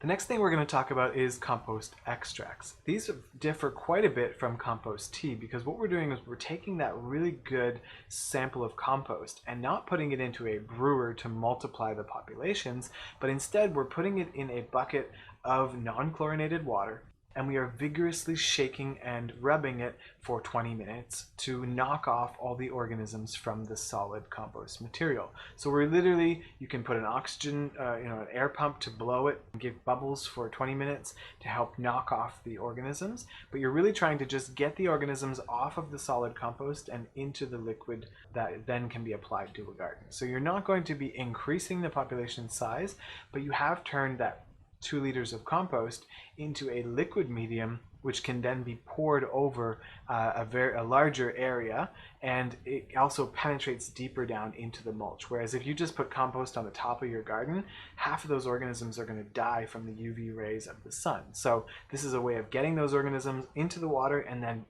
The next thing we're going to talk about is compost extracts. These differ quite a bit from compost tea because what we're doing is we're taking that really good sample of compost and not putting it into a brewer to multiply the populations, but instead we're putting it in a bucket of non-chlorinated water, and we are vigorously shaking and rubbing it for 20 minutes to knock off all the organisms from the solid compost material. So we're literally, you can put an oxygen, an air pump to blow it and give bubbles for 20 minutes to help knock off the organisms, but you're really trying to just get the organisms off of the solid compost and into the liquid that then can be applied to a garden. So you're not going to be increasing the population size, but you have turned that 2 liters of compost into a liquid medium which can then be poured over a larger area, and it also penetrates deeper down into the mulch. Whereas if you just put compost on the top of your garden, half of those organisms are going to die from the UV rays of the sun. So this is a way of getting those organisms into the water and then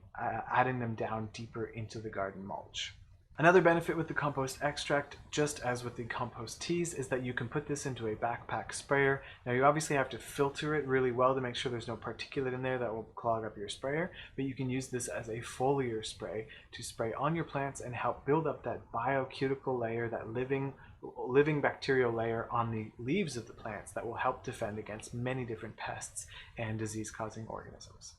adding them down deeper into the garden mulch. Another benefit with the compost extract, just as with the compost teas, is that you can put this into a backpack sprayer. Now you obviously have to filter it really well to make sure there's no particulate in there that will clog up your sprayer, but you can use this as a foliar spray to spray on your plants and help build up that biocuticle layer, that living bacterial layer on the leaves of the plants that will help defend against many different pests and disease-causing organisms.